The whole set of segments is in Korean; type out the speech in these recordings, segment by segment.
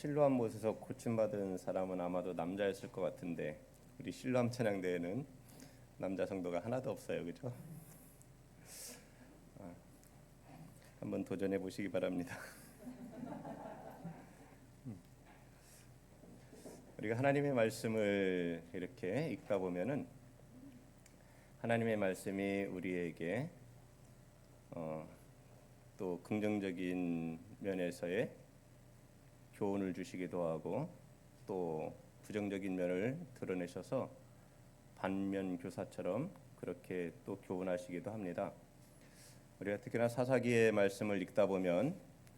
실로암 못에서 고침받은 사람은 아마도 남자였을 것 같은데 우리 실로암 찬양대회는 남자 성도가 하나도 없어요, 그죠? 한번 도전해 보시기 바랍니다. 우리가 하나님의 말씀을 이렇게 읽다 보면은 하나님의 말씀이 우리에게 또 긍정적인 면에서의 교훈을 주시기도 하고 또 부정적인 면을 드러내셔서 반면 교사처럼 그렇게 또 교훈하시기도 합니다. 우리가 특히나 사사기의 말씀을 읽다 보면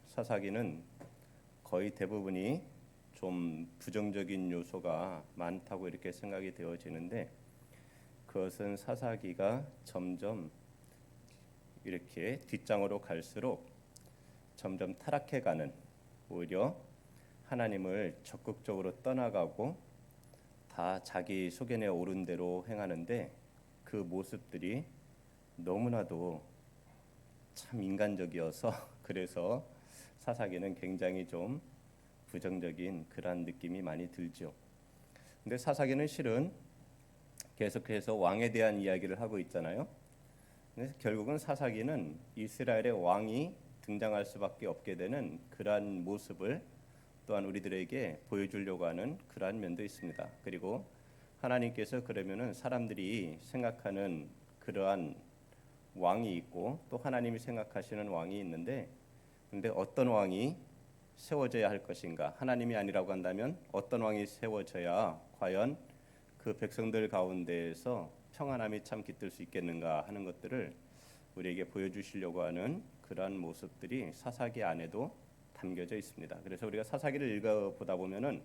사사기는 거의 대부분이 좀 부정적인 요소가 많다고 이렇게 생각이 되어지는데 그것은 사사기가 점점 이렇게 뒷장으로 갈수록 점점 타락해가는, 오히려 하나님을 적극적으로 떠나가고 다 자기 소견에 오른 대로 행하는데 그 모습들이 너무나도 참 인간적이어서 그래서 사사기는 굉장히 좀 부정적인 그런 느낌이 많이 들죠. 근데 사사기는 실은 계속해서 왕에 대한 이야기를 하고 있잖아요. 그래서 결국은 사사기는 이스라엘의 왕이 등장할 수밖에 없게 되는 그러한 모습을 또한 우리들에게 보여주려고 하는 그러한 면도 있습니다. 그리고 하나님께서 그러면은 사람들이 생각하는 그러한 왕이 있고 또 하나님이 생각하시는 왕이 있는데, 근데 어떤 왕이 세워져야 할 것인가? 하나님이 아니라고 한다면 어떤 왕이 세워져야 과연 그 백성들 가운데에서 평안함이 참 깃들 수 있겠는가 하는 것들을 우리에게 보여주시려고 하는 그러한 모습들이 사사기 안에도 담겨져 있습니다. 그래서 우리가 사사기를 읽어보다 보면은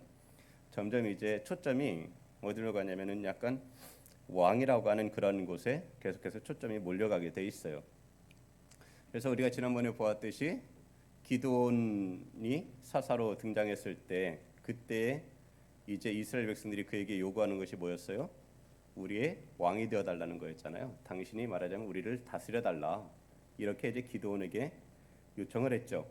점점 이제 초점이 어디로 가냐면은 약간 왕이라고 하는 그런 곳에 계속해서 초점이 몰려가게 돼 있어요. 그래서 우리가 지난번에 보았듯이 기드온이 사사로 등장했을 때 그때 이제 이스라엘 백성들이 그에게 요구하는 것이 뭐였어요? 우리의 왕이 되어 달라는 거였잖아요. 당신이 말하자면 우리를 다스려 달라. 이렇게 이제 기드온에게 요청을 했죠.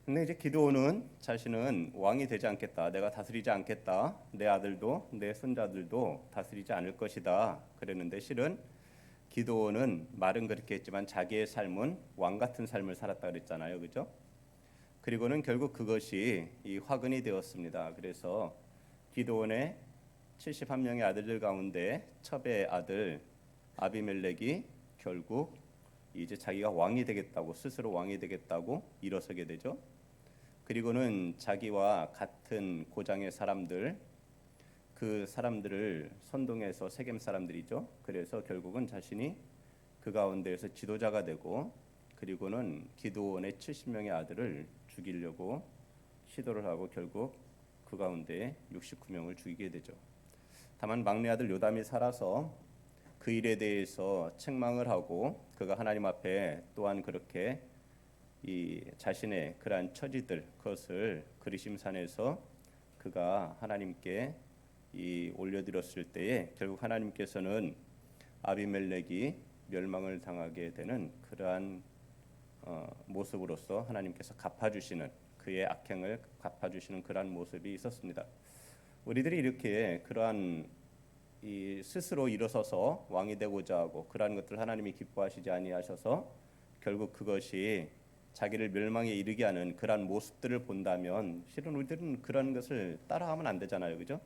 근데 이제 기드온은 자신은 왕이 되지 않겠다. 내가 다스리지 않겠다. 내 아들도 내 손자들도 다스리지 않을 것이다. 그랬는데 실은 기드온은 말은 그렇게 했지만 자기의 삶은 왕 같은 삶을 살았다 그랬잖아요. 그죠? 그리고는 결국 그것이 이 화근이 되었습니다. 그래서 기드온의 71명의 아들들 가운데 첩의 아들 아비멜렉이 결국 이제 자기가 왕이 되겠다고, 스스로 왕이 되겠다고 일어서게 되죠. 그리고는 자기와 같은 고장의 사람들, 그 사람들을 선동해서 세겜 사람들이죠. 그래서 결국은 자신이 그 가운데에서 지도자가 되고, 그리고는 기드온의 70명의 아들을 죽이려고 시도를 하고 결국 그 가운데 69명을 죽이게 되죠. 다만 막내 아들 요담이 살아서 그 일에 대해서 책망을 하고 그가 하나님 앞에 또한 그렇게 이 자신의 그러한 처지들, 그것을 그리심산에서 그가 하나님께 올려드렸을 때에 결국 하나님께서는 아비멜렉이 멸망을 당하게 되는 그러한 모습으로서 하나님께서 갚아주시는, 그의 악행을 갚아주시는 그러한 모습이 있었습니다. 우리들이 이렇게 그러한 이 스스로 일어서서 왕이 되고자 하고 그러한 것들 하나님이 기뻐하시지 아니하셔서 결국 그것이 자기를 멸망에 이르게 하는 그러한 모습들을 본다면 실은 우리들은 그런 것을 따라하면 안 되잖아요. 그죠?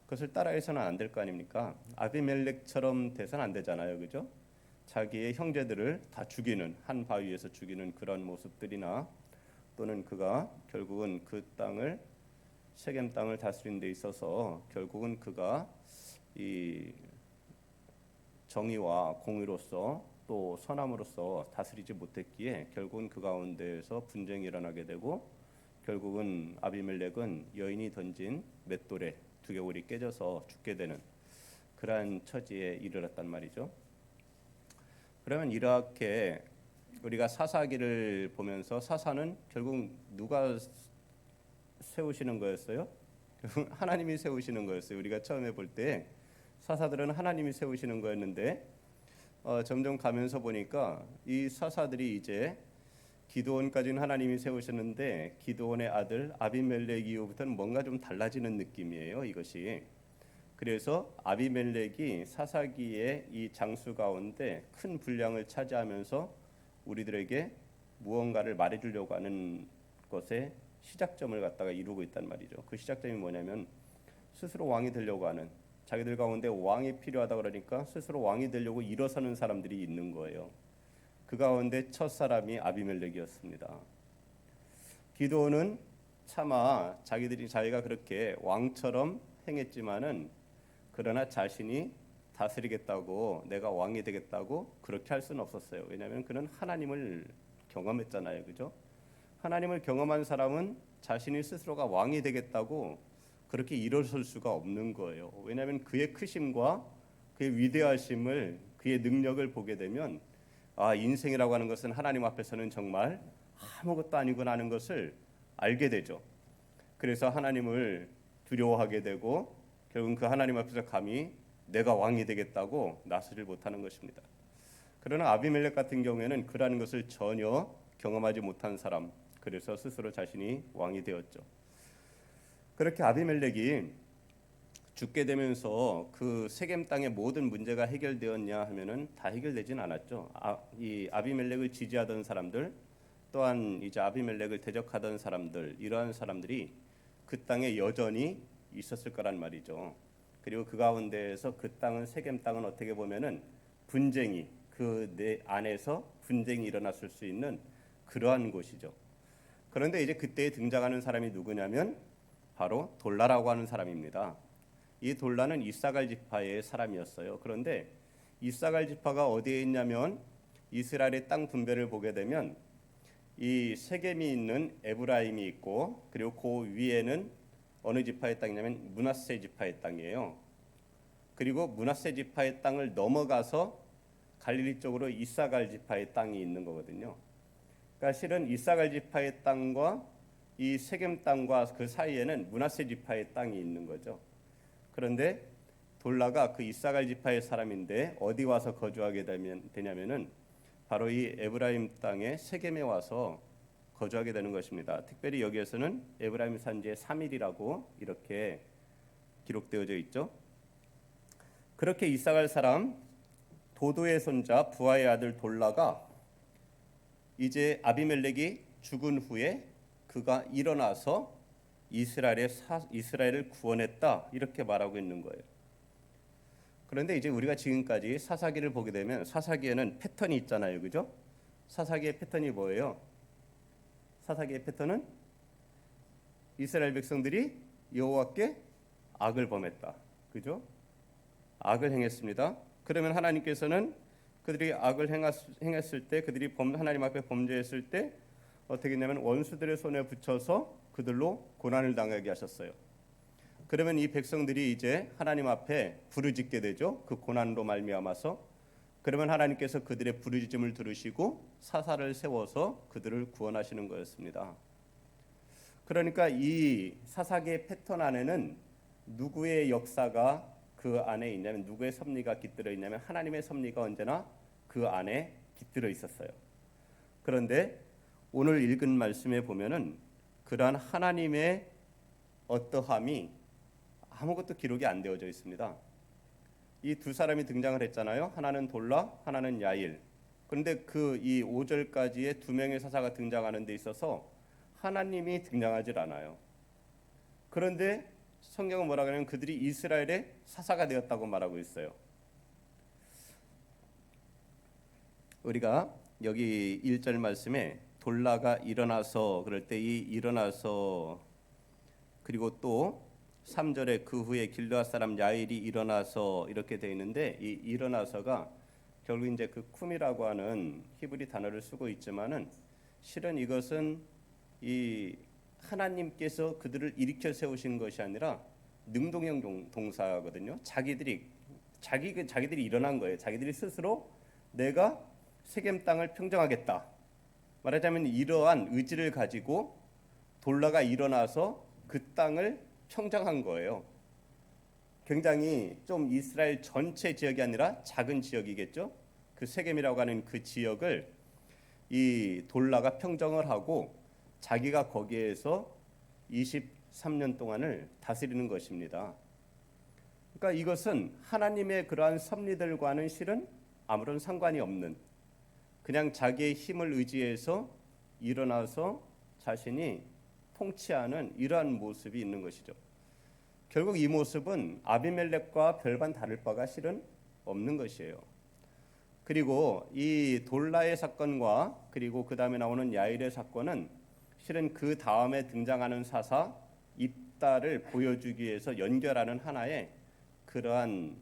그것을 따라해서는 안 될 거 아닙니까? 아비멜렉처럼 돼서는 안 되잖아요. 그죠? 자기의 형제들을 다 죽이는, 한 바위에서 죽이는 그런 모습들이나 또는 그가 결국은 그 땅을, 세겜 땅을 다스리는 데 있어서 결국은 그가 이 정의와 공의로서 또 선함으로써 다스리지 못했기에 결국은 그 가운데에서 분쟁이 일어나게 되고 결국은 아비멜렉은 여인이 던진 맷돌에 두개골이 깨져서 죽게 되는 그러한 처지에 이르렀단 말이죠. 그러면 이렇게 우리가 사사기를 보면서 사사는 결국 누가 세우시는 거였어요? 하나님이 세우시는 거였어요. 우리가 처음에 볼 때 사사들은 하나님이 세우시는 거였는데 점점 가면서 보니까 이 사사들이 이제 기드온까지는 하나님이 세우셨는데 기드온의 아들 아비멜렉 이후부터는 뭔가 좀 달라지는 느낌이에요, 이것이. 그래서 아비멜렉이 사사기의 이 장수 가운데 큰 분량을 차지하면서 우리들에게 무언가를 말해주려고 하는 것의 시작점을 갖다가 이루고 있단 말이죠. 그 시작점이 뭐냐면 스스로 왕이 되려고 하는, 자기들 가운데 왕이 필요하다 그러니까 스스로 왕이 되려고 일어서는 사람들이 있는 거예요. 그 가운데 첫 사람이 아비멜렉이었습니다. 기드온은 차마 자기가 그렇게 왕처럼 행했지만은 그러나 자신이 다스리겠다고, 내가 왕이 되겠다고 그렇게 할 수는 없었어요. 왜냐하면 그는 하나님을 경험했잖아요, 그죠? 하나님을 경험한 사람은 자신이 스스로가 왕이 되겠다고 그렇게 일어설 수가 없는 거예요. 왜냐하면 그의 크심과 그의 위대하심을, 그의 능력을 보게 되면 인생이라고 하는 것은 하나님 앞에서는 정말 아무것도 아니구나 하는 것을 알게 되죠. 그래서 하나님을 두려워하게 되고 결국은 그 하나님 앞에서 감히 내가 왕이 되겠다고 나서질 못하는 것입니다. 그러나 아비멜렉 같은 경우에는 그러한 것을 전혀 경험하지 못한 사람, 그래서 스스로 자신이 왕이 되었죠. 그렇게 아비멜렉이 죽게 되면서 그 세겜 땅의 모든 문제가 해결되었냐 하면은 다 해결되진 않았죠. 이 아비멜렉을 지지하던 사람들, 또한 이제 아비멜렉을 대적하던 사람들, 이러한 사람들이 그 땅에 여전히 있었을 거란 말이죠. 그리고 그 가운데에서 그 땅은, 세겜 땅은 어떻게 보면은 분쟁이, 그 내 안에서 분쟁이 일어났을 수 있는 그러한 곳이죠. 그런데 이제 그때 등장하는 사람이 누구냐면 바로 돌라라고 하는 사람입니다. 이 돌라는 이사갈 지파의 사람이었어요. 그런데 이사갈 지파가 어디에 있냐면 이스라엘의 땅 분배를 보게 되면 이 세겜이 있는 에브라임이 있고, 그리고 그 위에는 어느 지파의 땅이냐면 므낫세 지파의 땅이에요. 그리고 므낫세 지파의 땅을 넘어가서 갈릴리 쪽으로 이사갈 지파의 땅이 있는 거거든요. 그러니까 실은 이사갈 지파의 땅과 이 세겜 땅과 그 사이에는 므낫세 지파의 땅이 있는 거죠. 그런데 돌라가 그 이사갈 지파의 사람인데 어디 와서 거주하게 되냐면은 바로 이 에브라임 땅에 세겜에 와서 거주하게 되는 것입니다. 특별히 여기에서는 에브라임 산지의 3일이라고 이렇게 기록되어져 있죠. 그렇게 이사갈 사람 도도의 손자 부하의 아들 돌라가 이제 아비멜렉이 죽은 후에 그가 일어나서 이스라엘을 구원했다, 이렇게 말하고 있는 거예요. 그런데 이제 우리가 지금까지 사사기를 보게 되면 사사기에는 패턴이 있잖아요, 그죠? 사사기의 패턴이 뭐예요? 사사기의 패턴은 이스라엘 백성들이 여호와께 악을 범했다, 그죠? 악을 행했습니다. 그러면 하나님께서는 그들이 악을 행했을 때, 그들이 하나님 앞에 범죄했을 때 어떻게 했냐면 원수들의 손에 붙여서 그들로 고난을 당하게 하셨어요. 그러면 이 백성들이 이제 하나님 앞에 부르짖게 되죠. 그 고난으로 말미암아서. 그러면 하나님께서 그들의 부르짖음을 들으시고 사사를 세워서 그들을 구원하시는 거였습니다. 그러니까 이 사사기의 패턴 안에는 누구의 역사가 그 안에 있냐면, 누구의 섭리가 깃들어 있냐면 하나님의 섭리가 언제나 그 안에 깃들어 있었어요. 그런데 오늘 읽은 말씀에 보면은 그러한 하나님의 어떠함이 아무것도 기록이 안 되어져 있습니다. 이 두 사람이 등장을 했잖아요. 하나는 돌라, 하나는 야일. 그런데 그 이 5절까지의 두 명의 사사가 등장하는 데 있어서 하나님이 등장하질 않아요. 그런데 성경은 뭐라고 하냐면 그들이 이스라엘의 사사가 되었다고 말하고 있어요. 우리가 여기 1절 말씀에 돌라가 일어나서, 그럴 때 이 일어나서, 그리고 또 3절에 그 후에 길르앗 사람 야일이 일어나서 이렇게 돼 있는데, 이 일어나서가 결국 이제 그 쿰이라고 하는 히브리 단어를 쓰고 있지만은 실은 이것은 이 하나님께서 그들을 일으켜 세우신 것이 아니라 능동형 동사거든요. 자기들이 일어난 거예요. 자기들이 스스로 내가 세겜 땅을 평정하겠다, 말하자면 이러한 의지를 가지고 돌라가 일어나서 그 땅을 평정한 거예요. 굉장히 좀 이스라엘 전체 지역이 아니라 작은 지역이겠죠. 그 세겜이라고 하는 그 지역을 이 돌라가 평정을 하고 자기가 거기에서 23년 동안을 다스리는 것입니다. 그러니까 이것은 하나님의 그러한 섭리들과는 실은 아무런 상관이 없는, 그냥 자기의 힘을 의지해서 일어나서 자신이 통치하는 이러한 모습이 있는 것이죠. 결국 이 모습은 아비멜렉과 별반 다를 바가 실은 없는 것이에요. 그리고 이 돌라의 사건과 그리고 그 다음에 나오는 야일의 사건은 실은 그 다음에 등장하는 사사 입다를 보여주기 위해서 연결하는 하나의 그러한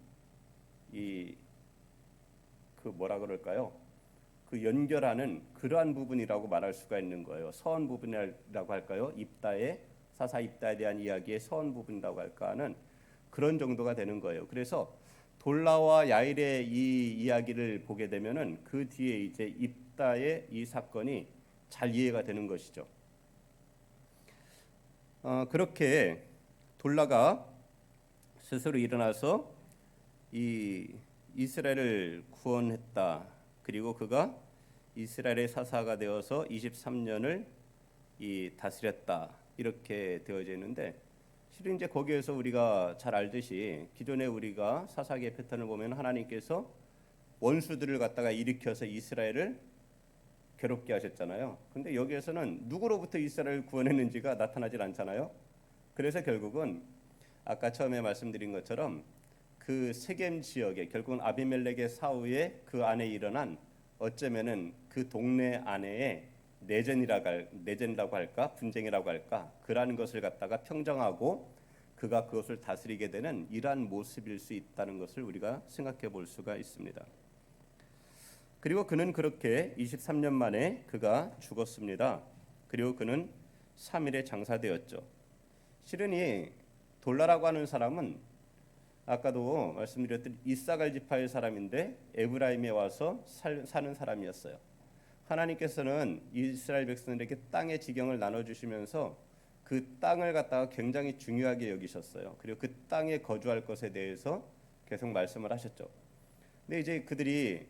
그 뭐라 그럴까요? 그 연결하는 그러한 부분이라고 말할 수가 있는 거예요. 서원 부분이라고 할까요? 입다의 사사 입다에 대한 이야기의 서원 부분이라고 할까 하는 그런 정도가 되는 거예요. 그래서 돌라와 야일의 이 이야기를 보게 되면은 그 뒤에 이제 입다의 이 사건이 잘 이해가 되는 것이죠. 그렇게 돌라가 스스로 일어나서 이 이스라엘을 구원했다. 그리고 그가 이스라엘의 사사가 되어서 23년을 다스렸다. 이렇게 되어져 있는데 실은 이제 거기에서 우리가 잘 알듯이 기존에 우리가 사사기의 패턴을 보면 하나님께서 원수들을 갖다가 일으켜서 이스라엘을 괴롭게 하셨잖아요. 근데 여기에서는 누구로부터 이스라엘을 구원했는지가 나타나질 않잖아요. 그래서 결국은 아까 처음에 말씀드린 것처럼 그 세겜 지역에 결국은 아비멜렉의 사후에 그 안에 일어난 어쩌면은 그 동네 안에의 내전이라고 할까 분쟁이라고 할까 그러한 것을 갖다가 평정하고 그가 그것을 다스리게 되는 이러한 모습일 수 있다는 것을 우리가 생각해 볼 수가 있습니다. 그리고 그는 그렇게 23년 만에 그가 죽었습니다. 그리고 그는 3일에 장사되었죠. 실은 이 돌라라고 하는 사람은 아까도 말씀드렸듯이 이사갈 지파의 사람인데 에브라임에 와서 사는 사람이었어요. 하나님께서는 이스라엘 백성들에게 땅의 지경을 나눠주시면서 그 땅을 갖다가 굉장히 중요하게 여기셨어요. 그리고 그 땅에 거주할 것에 대해서 계속 말씀을 하셨죠. 근데 이제 그들이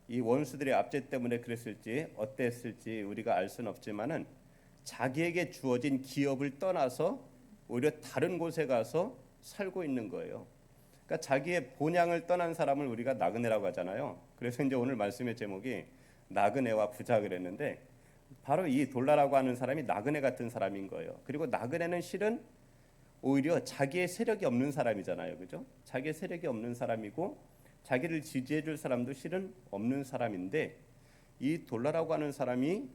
이 원수들의 압제 때문에 그랬을지 어땠을지 우리가 알 수는 없지만은 자기에게 주어진 기업을 떠나서 오히려 다른 곳에 가서 살고 있는 거예요. 그러니까 자기의 본향을 떠난 사람을 우리가 나그네라고 하잖아요. 그래서 이제 오늘 말씀의 제목이 나그네와 부자 그랬는데 바로 이 돌라라고 하는 사람이 나그네 같은 사람인 거예요. 그리고 나그네는 실은 오히려 자기의 세력이 없는 사람이잖아요. 그죠? 자기의 세력이 없는 사람이고 자기를 지지해 줄 사람도 실은 없는 사람인데 이 돌라라고 하는 사람이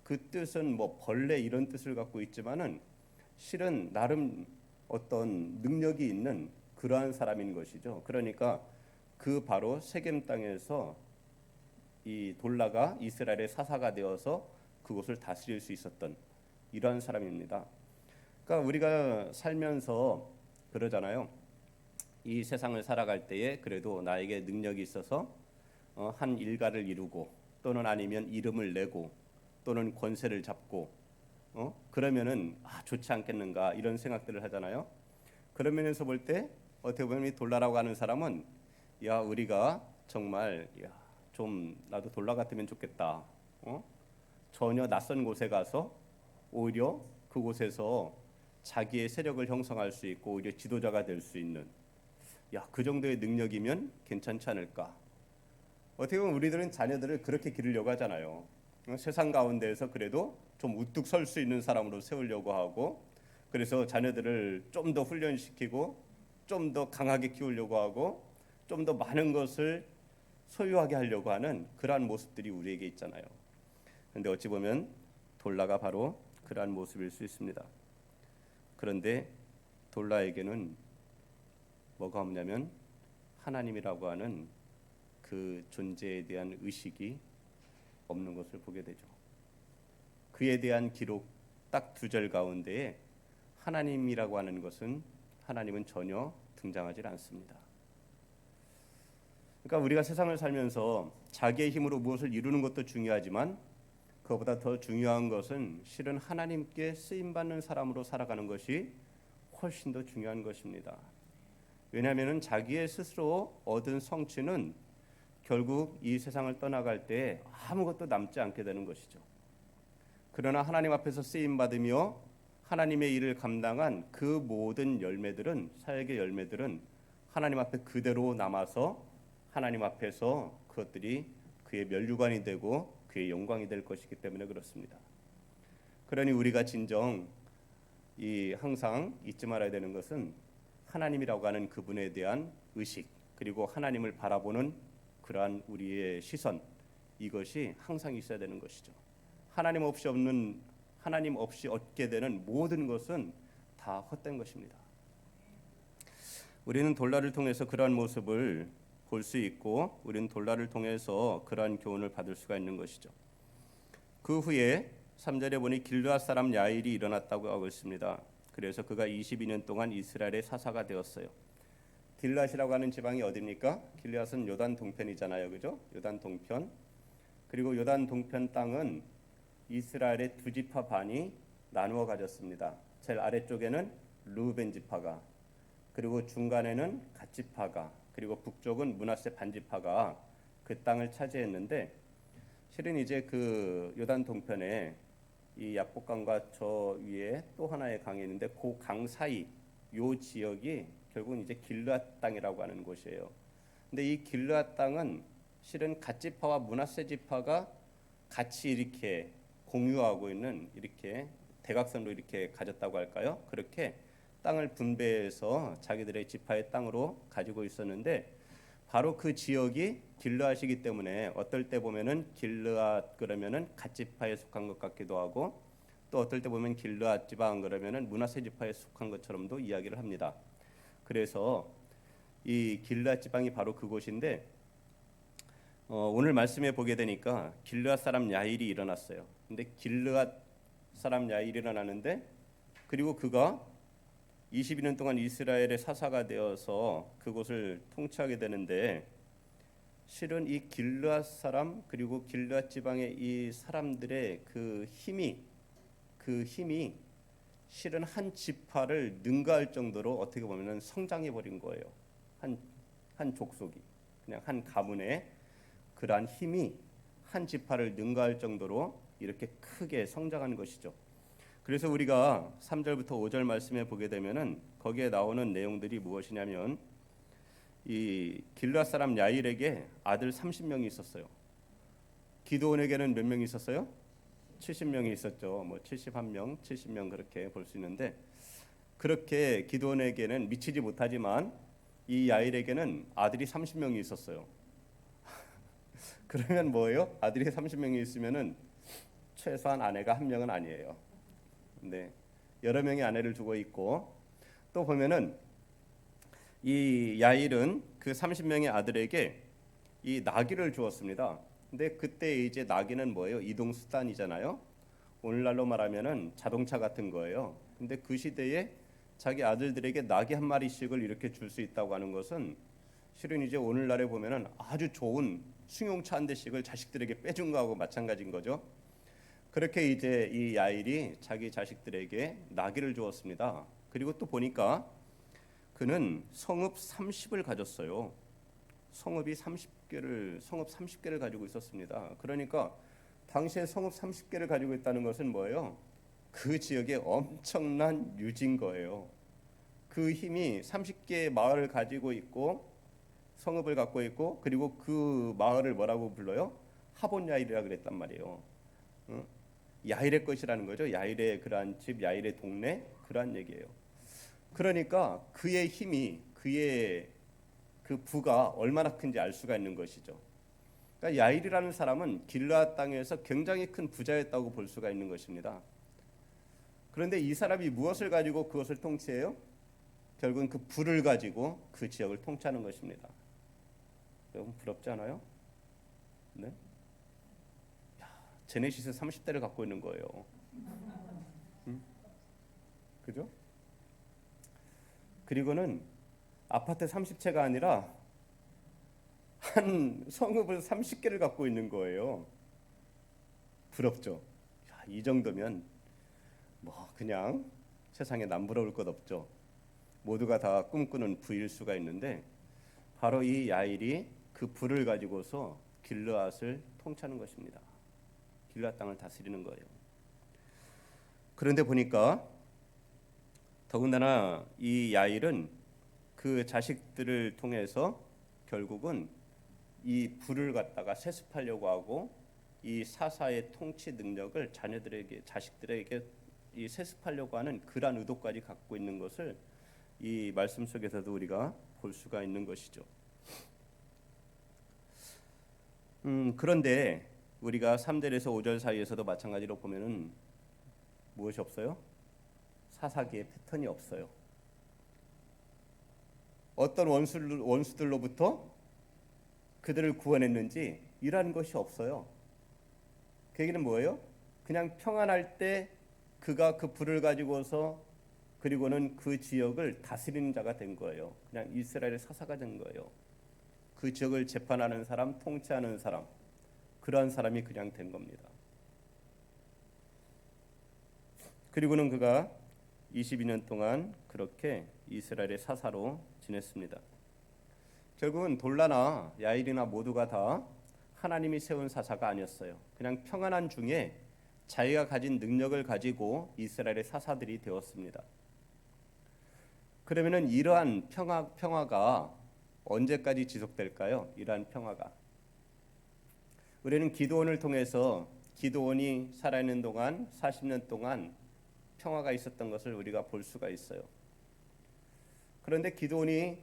그 뜻은 뭐 벌레 이런 뜻을 갖고 있지만은 실은 나름 어떤 능력이 있는 그러한 사람인 것이죠. 그러니까 그 바로 세겜 땅에서 이 돌라가 이스라엘의 사사가 되어서 그곳을 다스릴 수 있었던 이러한 사람입니다. 그러니까 우리가 살면서 그러잖아요. 이 세상을 살아갈 때에 그래도 나에게 능력이 있어서 한 일가를 이루고 또는 아니면 이름을 내고 또는 권세를 잡고 그러면은 좋지 않겠는가 이런 생각들을 하잖아요. 그런 면에서 볼 때 어떻게 보면 이 돌라라고 하는 사람은 야 우리가 정말 좀 나도 돌라 같으면 좋겠다. 전혀 낯선 곳에 가서 오히려 그곳에서 자기의 세력을 형성할 수 있고 오히려 지도자가 될 수 있는 그 정도의 능력이면 괜찮지 않을까. 어떻게 보면 우리들은 자녀들을 그렇게 기르려고 하잖아요. 세상 가운데에서 그래도 좀 우뚝 설 수 있는 사람으로 세우려고 하고 그래서 자녀들을 좀 더 훈련시키고 좀 더 강하게 키우려고 하고 좀 더 많은 것을 소유하게 하려고 하는 그러한 모습들이 우리에게 있잖아요. 그런데 어찌 보면 돌라가 바로 그러한 모습일 수 있습니다. 그런데 돌라에게는 뭐가 없냐면 하나님이라고 하는 그 존재에 대한 의식이 없는 것을 보게 되죠. 그에 대한 기록 딱 2절 가운데에 하나님이라고 하는 것은 하나님은 전혀 등장하지 않습니다. 그러니까 우리가 세상을 살면서 자기의 힘으로 무엇을 이루는 것도 중요하지만 그것보다 더 중요한 것은 실은 하나님께 쓰임받는 사람으로 살아가는 것이 훨씬 더 중요한 것입니다. 왜냐하면 자기의 스스로 얻은 성취는 결국 이 세상을 떠나갈 때 아무것도 남지 않게 되는 것이죠. 그러나 하나님 앞에서 쓰임 받으며 하나님의 일을 감당한 그 모든 열매들은, 사역의 열매들은 하나님 앞에 그대로 남아서 하나님 앞에서 그것들이 그의 면류관이 되고 그의 영광이 될 것이기 때문에 그렇습니다. 그러니 우리가 진정 항상 잊지 말아야 되는 것은 하나님이라고 하는 그분에 대한 의식, 그리고 하나님을 바라보는 그러한 우리의 시선, 이것이 항상 있어야 되는 것이죠. 하나님 없이 얻게 되는 모든 것은 다 헛된 것입니다. 우리는 돌라를 통해서 그러한 모습을 볼 수 있고, 우리는 돌라를 통해서 그러한 교훈을 받을 수가 있는 것이죠. 그 후에 3절에 보니 길르앗 사람 야일이 일어났다고 하고 있습니다. 그래서 그가 22년 동안 이스라엘의 사사가 되었어요. 길르앗이라고 하는 지방이 어디입니까? 길르앗은 요단 동편이잖아요, 그죠? 요단 동편. 그리고 요단 동편 땅은 이스라엘의 두 지파 반이 나누어 가졌습니다. 제일 아래쪽에는 르우벤 지파가, 그리고 중간에는 갓 지파가, 그리고 북쪽은 므낫세 반 지파가 그 땅을 차지했는데, 실은 이제 그 요단 동편에 이 약복강과 저 위에 또 하나의 강이 있는데, 그 강 사이 요 지역이 결국은 이제 길르앗 땅이라고 하는 곳이에요. 근데 이 길르앗 땅은 실은 갓 지파와 므낫세 지파가 같이 이렇게 공유하고 있는, 이렇게 대각선으로 이렇게 가졌다고 할까요? 그렇게 땅을 분배해서 자기들의 지파의 땅으로 가지고 있었는데, 바로 그 지역이 길르앗이기 때문에 어떨 때 보면은 길르앗 그러면은 갓 지파에 속한 것 같기도 하고, 또 어떨 때 보면 길르앗 지방 그러면은 므낫세 지파에 속한 것처럼도 이야기를 합니다. 그래서 이 길르앗 지방이 바로 그곳인데, 오늘 말씀에 보게 되니까 길르앗 사람 야일이 일어났어요. 근데 길르앗 사람 야일이 일어나는데, 그리고 그가 22년 동안 이스라엘의 사사가 되어서 그곳을 통치하게 되는데, 실은 이 길르앗 사람, 그리고 길르앗 지방의 이 사람들의 그 힘이 실은 한 지파를 능가할 정도로 어떻게 보면은 성장해 버린 거예요. 한 족속이, 그냥 한 가문의 그러한 힘이 한 지파를 능가할 정도로 이렇게 크게 성장한 것이죠. 그래서 우리가 3절부터 5절 말씀에 보게 되면은 거기에 나오는 내용들이 무엇이냐면, 이 길르앗 사람 야일에게 아들 30명이 있었어요. 기드온에게는 몇 명이 있었어요? 70명이 있었죠. 뭐 71명, 70명 그렇게 볼 수 있는데, 그렇게 기드온에게는 미치지 못하지만 이 야일에게는 아들이 30명이 있었어요. 그러면 뭐예요? 아들이 30명이 있으면은 최소한 아내가 한 명은 아니에요. 네, 여러 명의 아내를 두고 있고, 또 보면은 이 야일은 그 30명의 아들에게 이 나귀를 주었습니다. 근데 그때 이제 나귀는 뭐예요? 이동 수단이잖아요. 오늘날로 말하면은 자동차 같은 거예요. 근데 그 시대에 자기 아들들에게 나귀 한 마리씩을 이렇게 줄 수 있다고 하는 것은, 실은 이제 오늘날에 보면은 아주 좋은 승용차 한 대씩을 자식들에게 빼준 거하고 마찬가지인 거죠. 그렇게 이제 이 야일이 자기 자식들에게 나귀를 주었습니다. 그리고 또 보니까 그는 성읍 30을 가졌어요. 성읍 30개를 가지고 있었습니다. 그러니까 당시에 성읍 30개를 가지고 있다는 것은 뭐예요? 그 지역에 엄청난 유지인 거예요. 그 힘이 30개의 마을을 가지고 있고, 성읍을 갖고 있고, 그리고 그 마을을 뭐라고 불러요? 하본 야일이라 그랬단 말이에요. 야일의 것이라는 거죠. 야일의 그러한 집, 야일의 동네, 그러한 얘기예요. 그러니까 그의 힘이, 그의 그 부가 얼마나 큰지 알 수가 있는 것이죠. 그러니까 야일이라는 사람은 길르앗 땅에서 굉장히 큰 부자였다고 볼 수가 있는 것입니다. 그런데 이 사람이 무엇을 가지고 그것을 통치해요? 결국은 그 부를 가지고 그 지역을 통치하는 것입니다. 여러분 부럽지 않아요? 네? 제네시스 30대를 갖고 있는 거예요. 그죠? 그리고는 아파트 30채가 아니라 한 성읍을 30개를 갖고 있는 거예요. 부럽죠? 야, 이 정도면 뭐 그냥 세상에 남부러울 것 없죠. 모두가 다 꿈꾸는 부일 수가 있는데, 바로 이 야일이 그 불을 가지고서 길르앗을 통치하는 것입니다. 길르앗 땅을 다스리는 거예요. 그런데 보니까 더군다나 이 야일은 그 자식들을 통해서 결국은 이 불을 갖다가 세습하려고 하고 이 사사의 통치 능력을 자식들에게 이 세습하려고 하는 그러한 의도까지 갖고 있는 것을 이 말씀 속에서도 우리가 볼 수가 있는 것이죠. 그런데 우리가 3절에서 5절 사이에서도 마찬가지로 보면은 무엇이 없어요? 사사기의 패턴이 없어요. 어떤 원수들로부터 그들을 구원했는지 이러한 것이 없어요. 그 얘기는 뭐예요? 그냥 평안할 때 그가 그 불을 가지고서 그리고는 그 지역을 다스리는 자가 된 거예요. 그냥 이스라엘의 사사가 된 거예요. 그 지역을 재판하는 사람, 통치하는 사람, 그러한 사람이 그냥 된 겁니다. 그리고는 그가 22년 동안 그렇게 이스라엘의 사사로 지냈습니다. 결국은 돌라나 야일이나 모두가 다 하나님이 세운 사사가 아니었어요. 그냥 평안한 중에 자기가 가진 능력을 가지고 이스라엘의 사사들이 되었습니다. 그러면은 이러한 평화가 언제까지 지속될까요? 이러한 평화가. 우리는 기드온을 통해서 기드온이 살아있는 동안 40년 동안 평화가 있었던 것을 우리가 볼 수가 있어요. 그런데 기드온이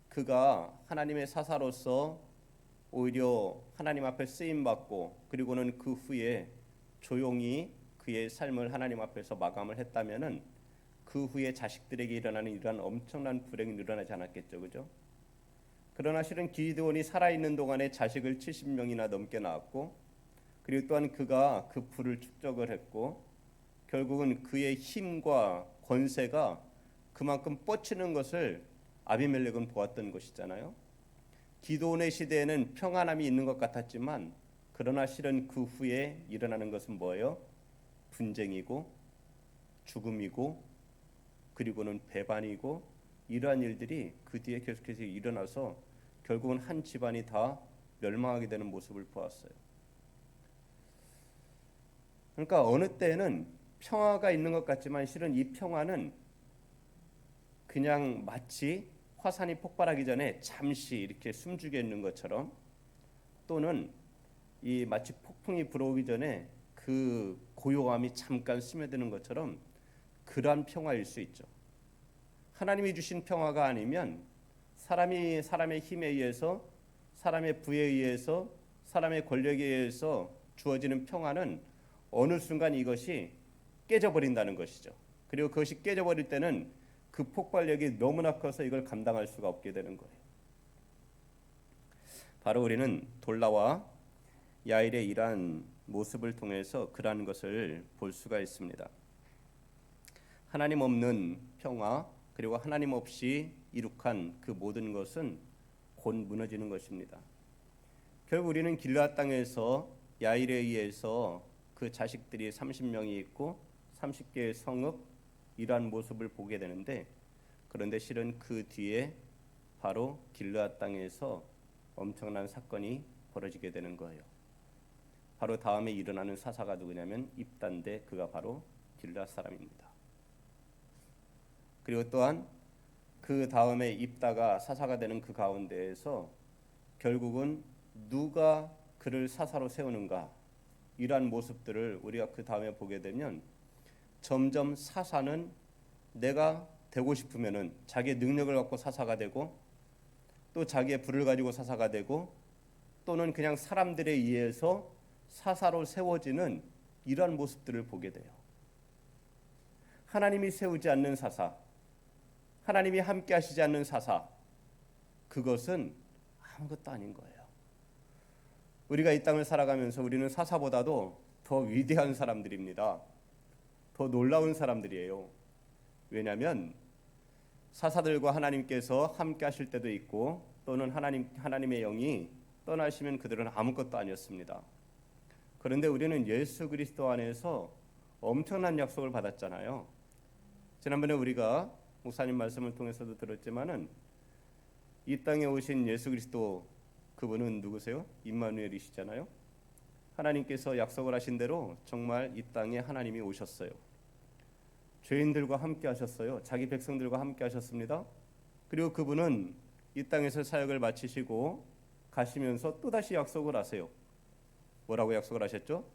그가 하나님의 사사로서 오히려 하나님 앞에 쓰임 받고 그리고는 그 후에 조용히 그의 삶을 하나님 앞에서 마감을 했다면은 그 후에 자식들에게 일어나는 이러한 엄청난 불행이 일어나지 않았겠죠, 그죠? 그러나 실은 기드온이 살아있는 동안에 자식을 70명이나 넘게 낳았고, 그리고 또한 그가 그 부를 축적을 했고, 결국은 그의 힘과 권세가 그만큼 뻗치는 것을 아비멜렉은 보았던 것이잖아요. 기드온의 시대에는 평안함이 있는 것 같았지만, 그러나 실은 그 후에 일어나는 것은 뭐예요? 분쟁이고 죽음이고 그리고는 배반이고 이러한 일들이 그 뒤에 계속해서 일어나서 결국은 한 집안이 다 멸망하게 되는 모습을 보았어요. 그러니까 어느 때에는 평화가 있는 것 같지만 실은 이 평화는 그냥 마치 화산이 폭발하기 전에 잠시 이렇게 숨죽여 있는 것처럼, 또는 이 마치 폭풍이 불어오기 전에 그 고요함이 잠깐 스며드는 것처럼 그러한 평화일 수 있죠. 하나님이 주신 평화가 아니면 사람의 힘에 의해서, 사람의 부에 의해서, 사람의 권력에 의해서 주어지는 평화는 어느 순간 이것이 깨져버린다는 것이죠. 그리고 그것이 깨져버릴 때는 그 폭발력이 너무나 커서 이걸 감당할 수가 없게 되는 거예요. 바로 우리는 돌라와 야일의 이러한 모습을 통해서 그러한 것을 볼 수가 있습니다. 하나님 없는 평화, 그리고 하나님 없이 이룩한 그 모든 것은 곧 무너지는 것입니다. 결국 우리는 길르앗 땅에서 야일에 의해서 그 자식들이 30명이 있고 30개의 성읍, 이러한 모습을 보게 되는데, 그런데 실은 그 뒤에 바로 길르앗 땅에서 엄청난 사건이 벌어지게 되는 거예요. 바로 다음에 일어나는 사사가 누구냐면 입다인데 그가 바로 길르앗 사람입니다. 그리고 또한 그 다음에 입다가 사사가 되는 그 가운데에서 결국은 누가 그를 사사로 세우는가, 이러한 모습들을 우리가 그 다음에 보게 되면 점점 사사는 내가 되고 싶으면은 자기의 능력을 갖고 사사가 되고, 또 자기의 부를 가지고 사사가 되고, 또는 그냥 사람들에 의해서 사사로 세워지는 이러한 모습들을 보게 돼요. 하나님이 세우지 않는 사사, 하나님이 함께 하시지 않는 사사, 그것은 아무것도 아닌 거예요. 우리가 이 땅을 살아가면서 우리는 사사보다도 더 위대한 사람들입니다. 더 놀라운 사람들이에요. 왜냐하면 사사들과 하나님께서 함께 하실 때도 있고, 또는 하나님의 영이 떠나시면 그들은 아무것도 아니었습니다. 그런데 우리는 예수 그리스도 안에서 엄청난 약속을 받았잖아요. 지난번에 우리가 목사님 말씀을 통해서도 들었지만은 이 땅에 오신 예수 그리스도 그분은 누구세요? 임마누엘이시잖아요. 하나님께서 약속을 하신 대로 정말 이 땅에 하나님이 오셨어요. 죄인들과 함께 하셨어요. 자기 백성들과 함께 하셨습니다. 그리고 그분은 이 땅에서 사역을 마치시고 가시면서 또다시 약속을 하세요. 뭐라고 약속을 하셨죠?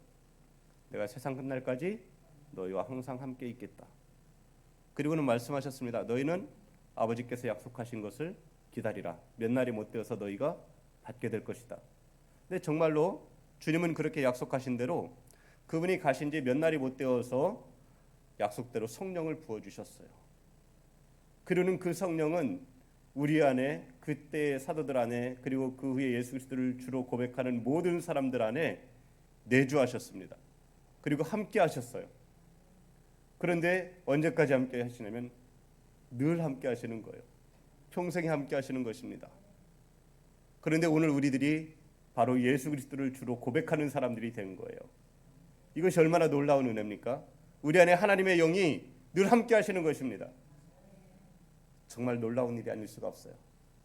내가 세상 끝날까지 너희와 항상 함께 있겠다. 그리고는 말씀하셨습니다. 너희는 아버지께서 약속하신 것을 기다리라. 몇 날이 못 되어서 너희가 받게 될 것이다. 근데 정말로 주님은 그렇게 약속하신 대로 그분이 가신 지 몇 날이 못 되어서 약속대로 성령을 부어주셨어요. 그러는 그 성령은 우리 안에, 그때의 사도들 안에, 그리고 그 후에 예수 그리스도를 주로 고백하는 모든 사람들 안에 내주하셨습니다. 그리고 함께 하셨어요. 그런데 언제까지 함께 하시냐면 늘 함께 하시는 거예요. 평생에 함께 하시는 것입니다. 그런데 오늘 우리들이 바로 예수 그리스도를 주로 고백하는 사람들이 된 거예요. 이것이 얼마나 놀라운 은혜입니까? 우리 안에 하나님의 영이 늘 함께 하시는 것입니다. 정말 놀라운 일이 아닐 수가 없어요.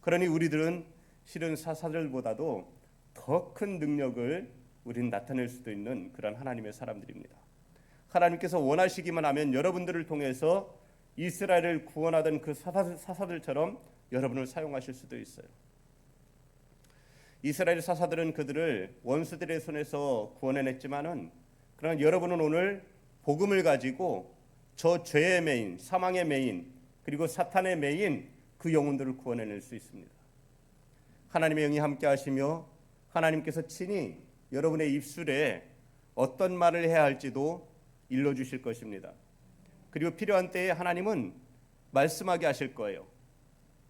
그러니 우리들은 실은 사사들보다도 더 큰 능력을 우리는 나타낼 수도 있는 그런 하나님의 사람들입니다. 하나님께서 원하시기만 하면 여러분들을 통해서 이스라엘을 구원하던 그 사사들처럼 여러분을 사용하실 수도 있어요. 이스라엘 사사들은 그들을 원수들의 손에서 구원해냈지만은 그러나 여러분은 오늘 복음을 가지고 저 죄의 매인, 사망의 매인, 그리고 사탄의 매인 그 영혼들을 구원해낼 수 있습니다. 하나님의 영이 함께 하시며 하나님께서 친히 여러분의 입술에 어떤 말을 해야 할지도 일러주실 것입니다. 그리고 필요한 때에 하나님은 말씀하게 하실 거예요.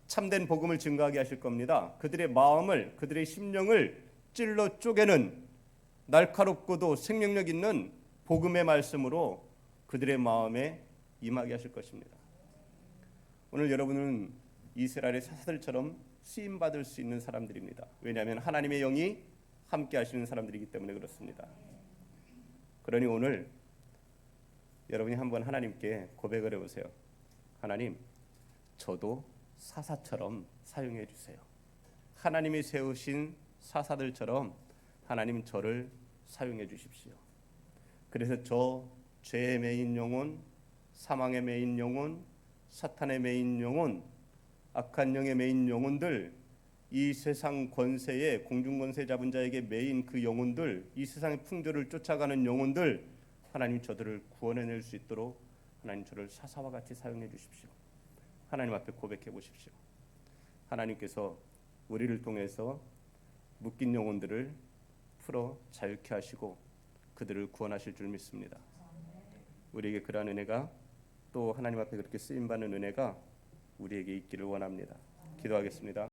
참된 복음을 증거하게 하실 겁니다. 그들의 마음을, 그들의 심령을 찔러 쪼개는 날카롭고도 생명력 있는 복음의 말씀으로 그들의 마음에 임하게 하실 것입니다. 오늘 여러분은 이스라엘의 사사들처럼 쓰임받을 수 있는 사람들입니다. 왜냐하면 하나님의 영이 함께 하시는 사람들이기 때문에 그렇습니다. 그러니 오늘 여러분이 한번 하나님께 고백을 해보세요. 하나님, 저도 사사처럼 사용해 주세요. 하나님이 세우신 사사들처럼 하나님 저를 사용해 주십시오. 그래서 저 죄의 매인 영혼, 사망의 매인 영혼, 사탄의 매인 영혼, 악한 영의 매인 영혼들, 이 세상 권세에 공중권세 잡은 자에게 매인 그 영혼들, 이 세상의 풍조를 쫓아가는 영혼들, 하나님 저들을 구원해낼 수 있도록 하나님 저를 사사와 같이 사용해 주십시오. 하나님 앞에 고백해 보십시오. 하나님께서 우리를 통해서 묶인 영혼들을 풀어 자유케 하시고 그들을 구원하실 줄 믿습니다. 우리에게 그러한 은혜가 또 하나님 앞에 그렇게 쓰임받는 은혜가 우리에게 있기를 원합니다. 기도하겠습니다.